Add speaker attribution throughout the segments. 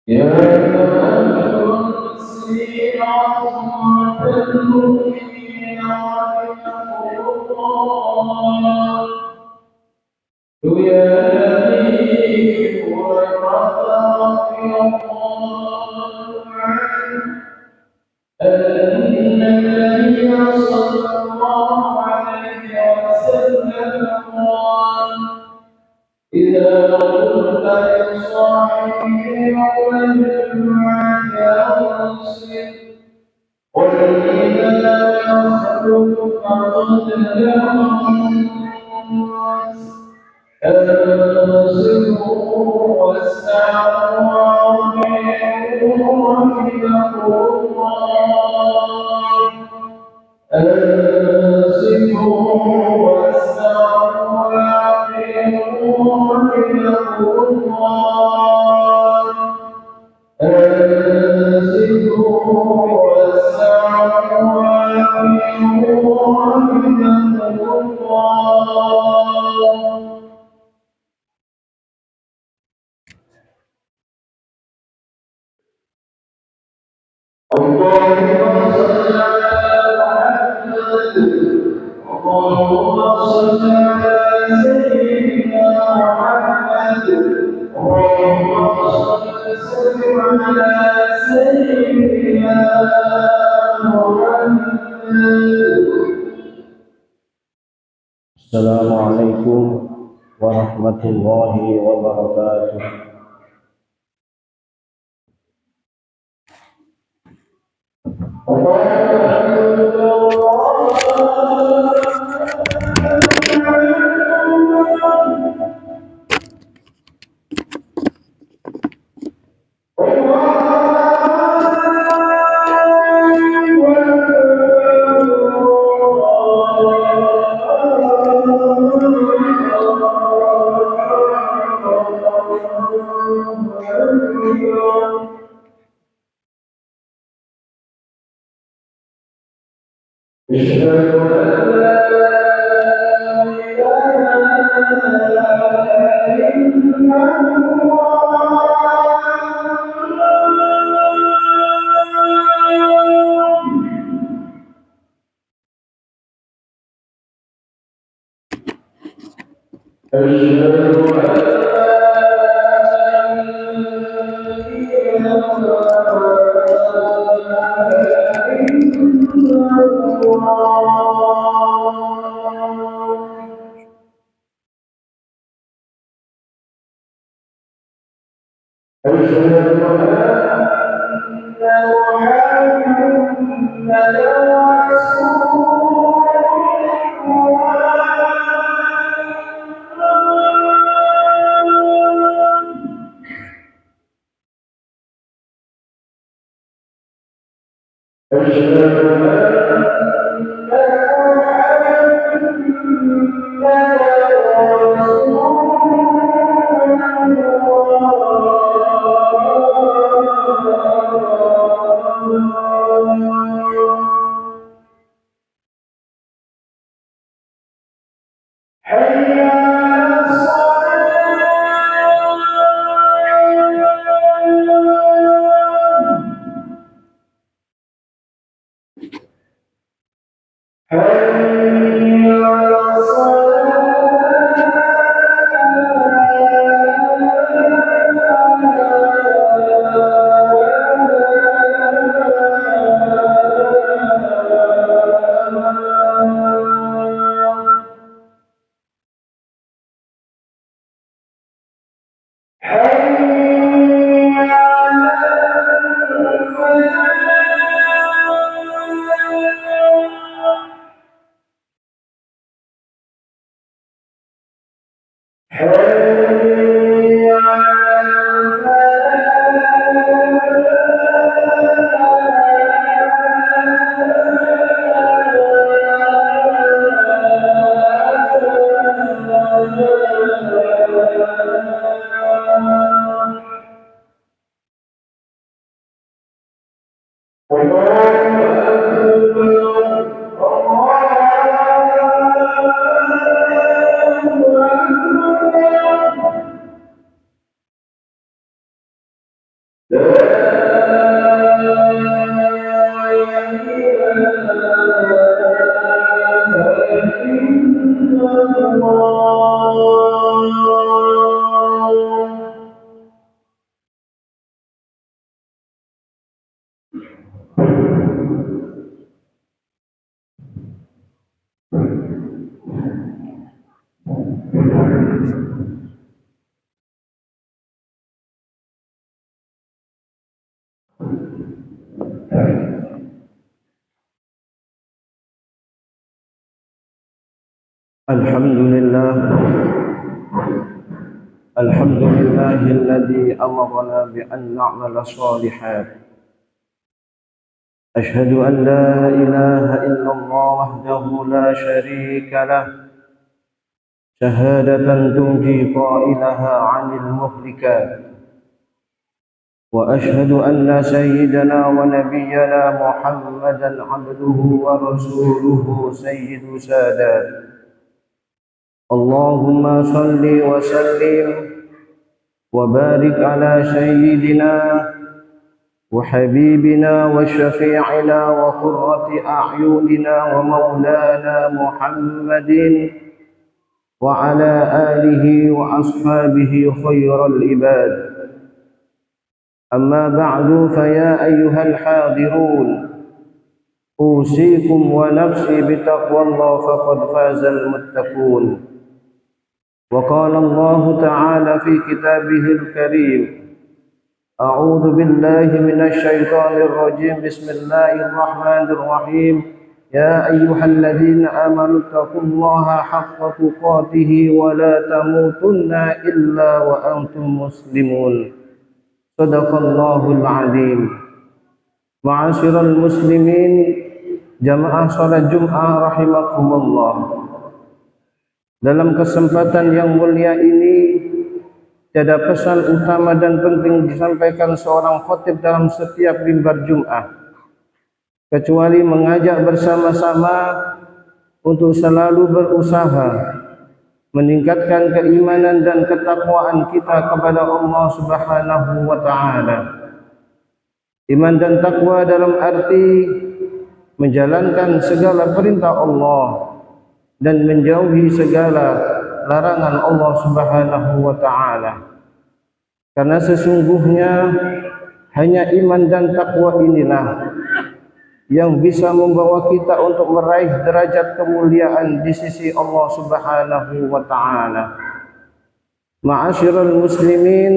Speaker 1: يا أيها المسيح عظمة المؤمنين واتقوا الله يا نبي رضي الله عنه أن النبي صلى الله عليه وسلم قال إذا قلت لصاحبك يوم الجمعة أو مسلم قل إذا يخلق فقد لمس أنصتوا واستعوا وأطيعوا واتقوا الله أنصتوا واستعوا وأطيعوا واتقوا الله أنصتوا واستعوا وأطيعوا واتقوا الله اللهم صل على محمد اللهم صل على سيدنا محمد اللهم صل وسلم على سيدنا محمد.
Speaker 2: السلام عليكم ورحمة الله وبركاته.
Speaker 1: أشهد أن لا إله إلا الله أشهد أن لا إله إلا الله أشهد أن محمدا رسول الله أشهد أن محمدا رسول الله حي على الصلاة حي على الصلاة حي على الفلاح حي على الفلاح
Speaker 2: Alhamdulillah, alhamdulillahilladzi amarna bi an na'mala shalihat. Ashhadu an la ilaha illallah wahdahu la syarika lah, syahadatan tunji qailaha 'anil muhlikat. Wa ashhadu anna sayyidana wa nabiyyana Muhammadan 'abduhu wa rasuluhu sayyidu sadat. Allahumma salli wa sallim wa barik ala sayyidina wa habibina wa syafi'ina wa qurrati a'yunina wa maulana Muhammadin wa ala alihi wa ashabihi khairal ibad. Amma ba'du, fa ya ayyuhal hadirun, usikum wa nafsi bitaqwallah faqad fazal muttaqun. وقال الله تعالى في كتابه الكريم: أعوذ بالله من الشيطان الرجيم بسم الله الرحمن الرحيم يا أيها الذين آمنوا اتقوا الله حق تقاته ولا تموتن إلا وأنتم مسلمون. صدق الله العظيم. معاشر المسلمين, jamaah salat Jumat rahimakumullah. Dalam kesempatan yang mulia ini, tiada pesan utama dan penting disampaikan seorang khatib dalam setiap mimbar Jumat, kecuali mengajak bersama-sama untuk selalu berusaha meningkatkan keimanan dan ketakwaan kita kepada Allah Subhanahu wa Ta'ala. Iman dan takwa dalam arti menjalankan segala perintah Allah dan menjauhi segala larangan Allah Subhanahu wa Ta'ala. Karena sesungguhnya hanya iman dan takwa inilah yang bisa membawa kita untuk meraih derajat kemuliaan di sisi Allah Subhanahu wa Ta'ala. Ma'asyiral muslimin,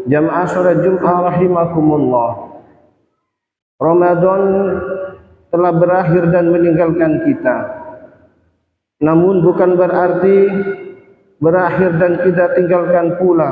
Speaker 2: jamaah salat Jumat rahimakumullah. Ramadan telah berakhir dan meninggalkan kita. Namun bukan berarti berakhir dan kita tinggalkan pula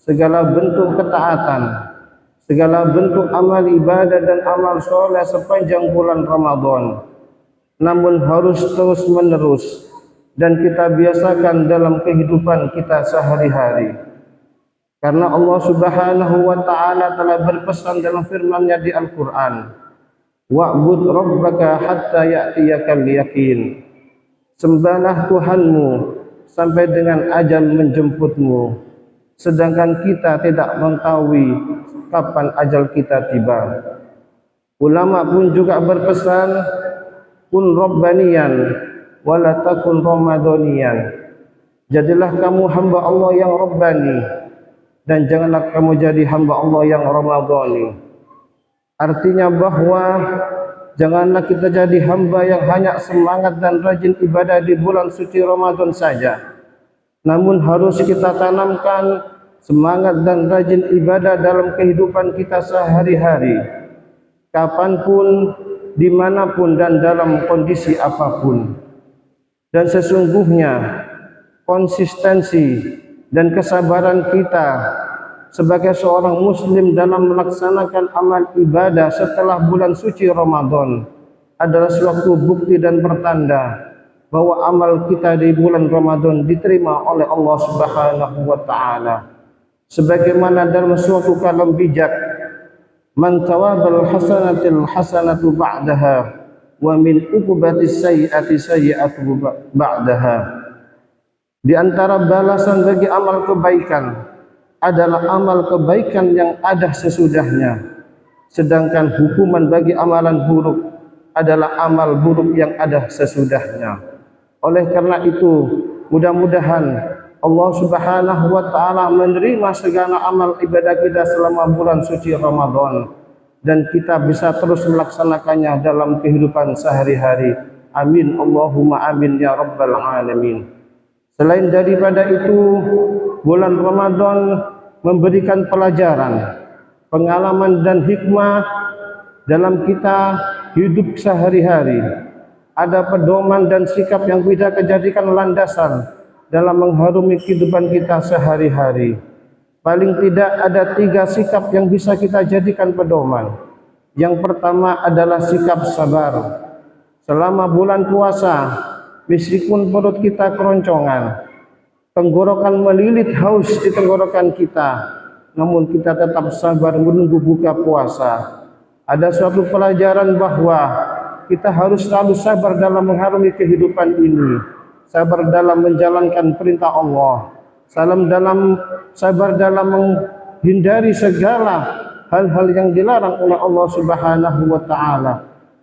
Speaker 2: segala bentuk ketaatan, segala bentuk amal ibadah dan amal soleh sepanjang bulan Ramadan. Namun harus terus menerus dan kita biasakan dalam kehidupan kita sehari-hari. Karena Allah Subhanahu wa Ta'ala telah berpesan dalam firman-Nya di Al-Quran, wa'bud rabbaka hatta ya'tiyakal yaqin. Sembahlah Tuhanmu sampai dengan ajal menjemputmu. Sedangkan kita tidak mengetahui kapan ajal kita tiba. Ulama pun juga berpesan, kun rabbaniyan wala takun ramadaniyan. Jadilah kamu hamba Allah yang rabbani dan janganlah kamu jadi hamba Allah yang ramadhani. Artinya bahwa janganlah kita jadi hamba yang hanya semangat dan rajin ibadah di bulan suci Ramadan saja. Namun harus kita tanamkan semangat dan rajin ibadah dalam kehidupan kita sehari-hari, kapanpun, dimanapun, dan dalam kondisi apapun. Dan sesungguhnya konsistensi dan kesabaran kita sebagai seorang muslim dalam melaksanakan amal ibadah setelah bulan suci Ramadan adalah suatu bukti dan pertanda bahwa amal kita di bulan Ramadan diterima oleh Allah Subhanahu wa Ta'ala. Sebagaimana dalam suatu kalam bijak, man tawabal hasanatil hasanatu ba'daha wa min uqubatis sayyi'ati sayyi'atu ba'daha. Di antara balasan bagi amal kebaikan adalah amal kebaikan yang ada sesudahnya, sedangkan hukuman bagi amalan buruk adalah amal buruk yang ada sesudahnya. Oleh karena itu, mudah-mudahan Allah Subhanahu wa Ta'ala menerima segala amal ibadah kita selama bulan suci Ramadan dan kita bisa terus melaksanakannya dalam kehidupan sehari-hari. Amin Allahumma amin ya rabbal alamin. Selain daripada itu, bulan Ramadan memberikan pelajaran, pengalaman dan hikmah dalam kita hidup sehari-hari. Ada pedoman dan sikap yang bisa kita jadikan landasan dalam mengharumi kehidupan kita sehari-hari. Paling tidak ada 3 sikap yang bisa kita jadikan pedoman. Yang pertama adalah sikap sabar. Selama bulan puasa, meskipun perut kita keroncongan, tenggorokan melilit haus di tenggorokan kita, namun kita tetap sabar menunggu buka puasa. Ada suatu pelajaran bahwa kita harus selalu sabar dalam mengharumi kehidupan ini, sabar dalam menjalankan perintah Allah, sabar dalam menghindari segala hal-hal yang dilarang oleh Allah Subhanahu wa taala,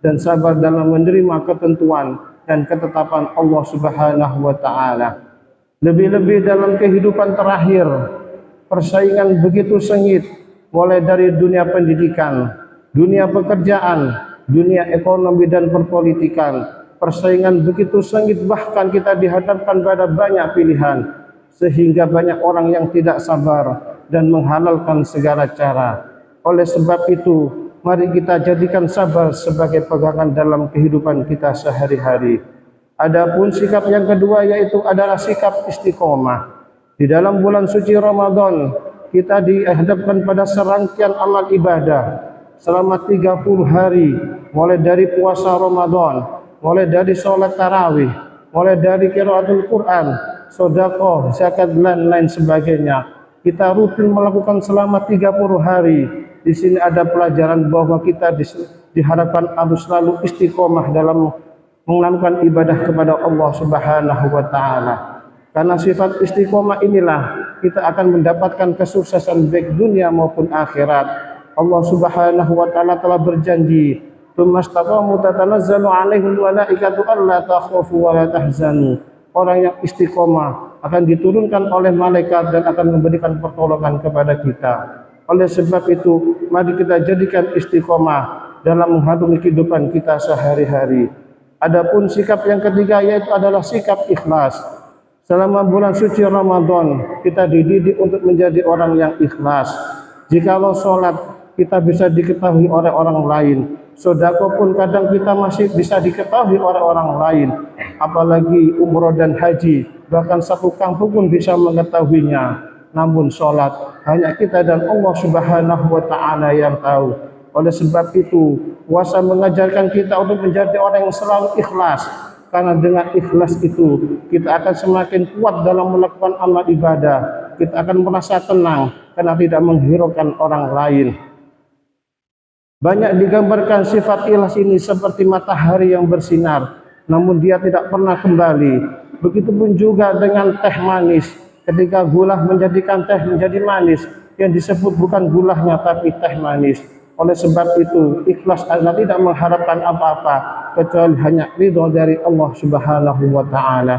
Speaker 2: dan sabar dalam menerima ketentuan dan ketetapan Allah Subhanahu wa taala. Lebih-lebih dalam kehidupan terakhir, persaingan begitu sengit, mulai dari dunia pendidikan, dunia pekerjaan, dunia ekonomi dan perpolitikan. Persaingan begitu sengit, bahkan kita dihadapkan pada banyak pilihan, sehingga banyak orang yang tidak sabar dan menghalalkan segala cara. Oleh sebab itu, mari kita jadikan sabar sebagai pegangan dalam kehidupan kita sehari-hari. Adapun sikap yang kedua yaitu adalah sikap istiqomah. Di dalam bulan suci Ramadan, kita dihadapkan pada serangkaian amal ibadah selama 30 hari, mulai dari puasa Ramadan, mulai dari sholat tarawih, mulai dari qiraatul Quran, sedekah, zakat dan lain sebagainya. Kita rutin melakukan selama 30 hari. Di sini ada pelajaran bahwa kita diharapkan harus selalu istiqomah dalam melakukan ibadah kepada Allah Subhanahu wa taala. Karena sifat istiqomah inilah kita akan mendapatkan kesuksesan baik dunia maupun akhirat. Allah Subhanahu wa taala telah berjanji, "Tsumastaqamu tatanazzalu 'alaihimul malaikatu alla takhafu wa la tahzanu." Orang yang istiqomah akan diturunkan oleh malaikat dan akan memberikan pertolongan kepada kita. Oleh sebab itu, mari kita jadikan istiqomah dalam menghadapi kehidupan kita sehari-hari. Adapun sikap yang ketiga yaitu adalah sikap ikhlas. Selama bulan suci Ramadan, kita dididik untuk menjadi orang yang ikhlas. Jikalau sholat kita bisa diketahui oleh orang lain, sedekah pun kadang kita masih bisa diketahui oleh orang lain, apalagi umroh dan haji, bahkan satu kampung pun bisa mengetahuinya. Namun sholat hanya kita dan Allah Subhanahu wa taala yang tahu. Oleh sebab itu, puasa mengajarkan kita untuk menjadi orang yang selalu ikhlas. Karena dengan ikhlas itu, kita akan semakin kuat dalam melakukan amal ibadah. Kita akan merasa tenang karena tidak menghiraukan orang lain. Banyak digambarkan sifat ikhlas ini seperti matahari yang bersinar, namun dia tidak pernah kembali. Begitupun juga dengan teh manis. Ketika gula menjadikan teh menjadi manis, yang disebut bukan gulanya tapi teh manis. Oleh sebab itu, ikhlas adalah tidak mengharapkan apa-apa kecuali hanya ridho dari Allah Subhanahu wa taala.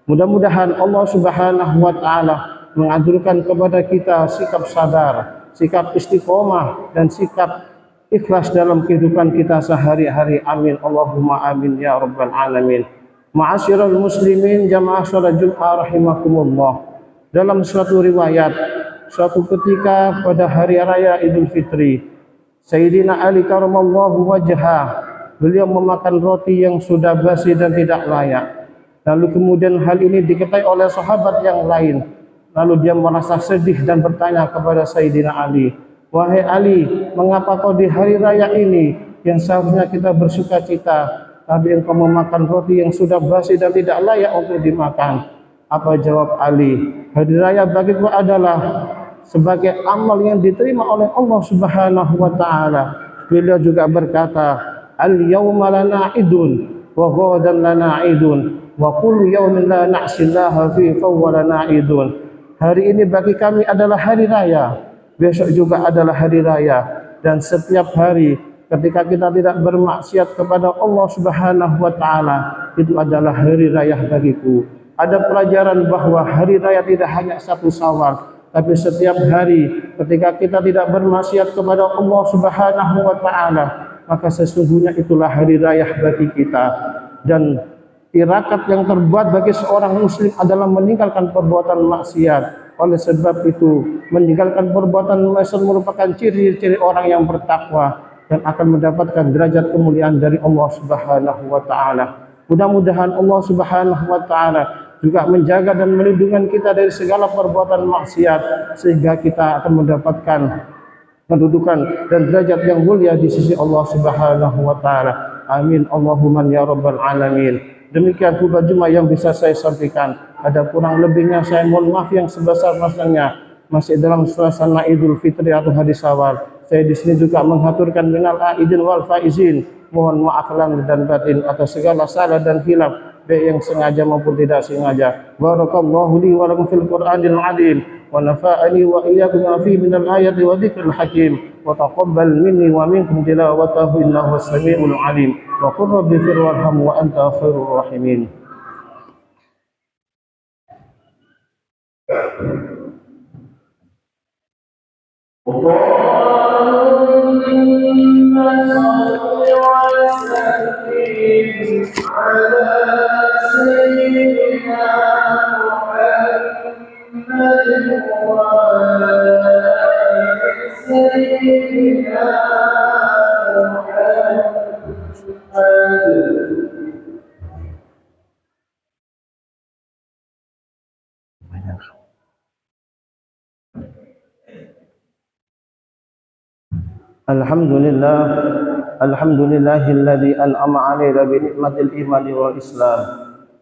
Speaker 2: Mudah-mudahan Allah Subhanahu wa taala mengajarkan kepada kita sikap sabar, sikap istiqomah dan sikap ikhlas dalam kehidupan kita sehari-hari. Amin Allahumma amin ya rabbal alamin. Ma'asyiral muslimin jamaah salat Jumat rahimakumullah. Dalam suatu riwayat, suatu ketika pada hari raya Idul Fitri, Sayyidina Ali karamallahu wajhah, beliau memakan roti yang sudah basi dan tidak layak. Lalu kemudian hal ini diketahui oleh sahabat yang lain. Lalu dia merasa sedih dan bertanya kepada Sayyidina Ali, "Wahai Ali, mengapa kau di hari raya ini yang seharusnya kita bersuka cita, tapi engkau memakan roti yang sudah basi dan tidak layak untuk dimakan?" Apa jawab Ali? "Hari raya bagiku adalah sebagai amal yang diterima oleh Allah Subhanahu wa taala." Beliau juga berkata, "Al-yawma lana idun wa ghadan lana idun wa kullu yawmin la na'sillaha fi fa lana idun." Hari ini bagi kami adalah hari raya, besok juga adalah hari raya, dan setiap hari ketika kita tidak bermaksiat kepada Allah Subhanahu wa taala, itu adalah hari raya bagiku. Ada pelajaran bahwa hari raya tidak hanya satu Syawal, tapi setiap hari ketika kita tidak bermaksiat kepada Allah Subhanahu wa taala, maka sesungguhnya itulah hari raya bagi kita. dan tirakat yang terbuat bagi seorang muslim adalah meninggalkan perbuatan maksiat. Oleh sebab itu, meninggalkan perbuatan maksiat merupakan ciri-ciri orang yang bertakwa dan akan mendapatkan derajat kemuliaan dari Allah Subhanahu wa taala. Mudah-mudahan Allah Subhanahu wa taala juga menjaga dan melindungi kita dari segala perbuatan maksiat sehingga kita akan mendapatkan kedudukan dan derajat yang mulia di sisi Allah Subhanahu wa taala. Amin Allahumma ya rabbal alamin. Demikian khutbah Jumat yang bisa saya sampaikan. Ada kurang lebihnya saya mohon maaf yang sebesar-besarnya. Masih dalam suasana Idul Fitri atau hari Syawal. Saya di sini juga menghaturkan minal aidin wal faizin. Mohon maaf lahir dan batin atas segala salah dan hilaf, baik yang sengaja maupun tidak sengaja. Barakallahu li wa lakum fil Qur'anil azim wa nafa'ani wa iyyakum ma fihi minal ayati wa dzikril hakim wa taqabbal minni wa minkum tilawatahu innahu was-sami'ul 'alim. Wa qur rabbi fir warham wa anta khairur rahimin.
Speaker 1: اللهم صل وسلم على سيدنا محمد وعلى آل سيدنا محمد.
Speaker 2: Alhamdulillah, alhamdulillahilladzi an'ama 'alaina bi ni'matil iman wal islam.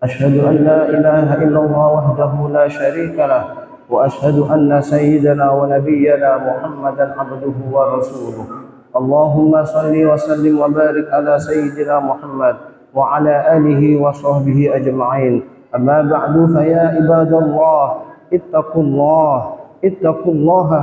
Speaker 2: Asyhadu an la ilaha illallah wahdahu la syarika lah wa asyhadu anna sayyidana wa nabiyyana Muhammadan 'abduhu wa rasuluh. Allahumma shalli wa sallim wa barik ala sayyidina Muhammad wa ala alihi wa sahbihi ajma'in. Amma ba'du fa ya ibadallah ittaqullaha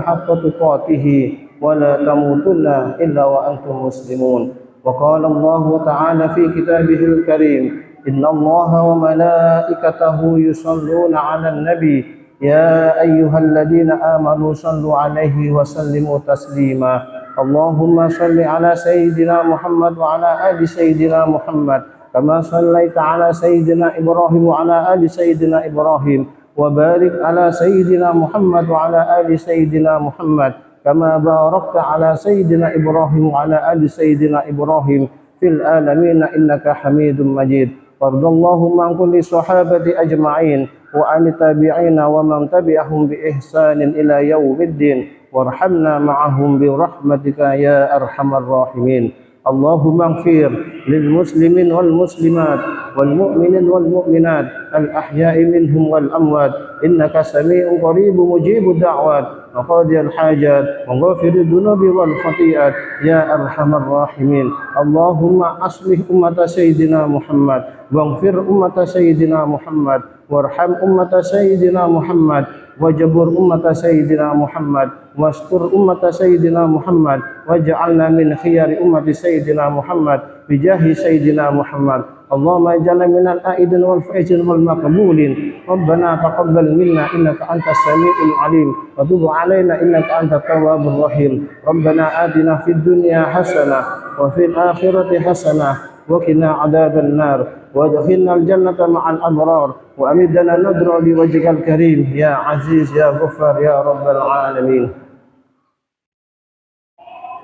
Speaker 2: haqqa tuqatih ولا تموتن إلا وأنتم مسلمون. وقال الله تعالى في كتابه الكريم إن الله وملائكته يصلون على النبي يا أيها الذين آمنوا صلوا عليه وسلموا تسليما. اللهم صل على سيدنا محمد وعلى آل سيدنا محمد كما صليت على سيدنا إبراهيم وعلى آل سيدنا إبراهيم وبارك على سيدنا محمد وعلى آل سيدنا محمد كما باركت على سيدنا إبراهيم وعلى آل سيدنا إبراهيم في العالمين إنك حميد مجيد. وارض اللهم عن كل الصحابة أجمعين وعن التابعين ومن تبعهم بإحسان إلى يوم الدين وارحمنا معهم برحمتك يا أرحم الراحمين. اللهم اغفر للمسلمين والمسلمات والمؤمنين والمؤمنات الأحياء منهم والأموات إنك سميع قريب مجيب الدعوات وقاضي الحاجات وغافر الذنوب والخطيئات يا أرحم الراحمين. اللهم أصلح أمة سيدنا محمد واغفر أمة سيدنا محمد وارحم أمة سيدنا محمد وجبر أمة سيدنا محمد واستر أمة سيدنا محمد واجعلنا من خيار أمة سيدنا محمد بجاه سيدنا محمد. اللهم اجعلنا من الآئدين والفائزين والمقبولين. ربنا تقبل منا إنك أنت السميع العليم وتب علينا إنك أنت التواب الرحيم. ربنا آتنا في الدنيا حسنة وفي الآخرة حسنة وقنا عذاب النار وادخلنا الجنة مع الأبرار وأمدنا نذرا بوجهك الكريم يا عزيز يا غفار يا رب العالمين.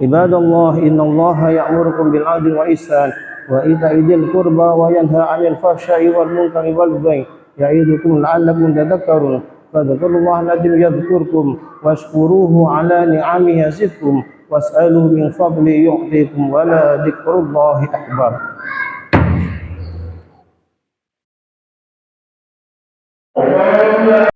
Speaker 2: عباد الله إن الله يأمركم بالعدل والإحسان وإيتاء ذي القربى وينهى عن الفحشاء والمنكر والبغي يعظكم لعلكم تذكرون. فاذكروا الله العظيم يذكركم واشكروه على نعمه يزدكم واسألوا من فضله يعطيكم ولا ذكر الله أكبر.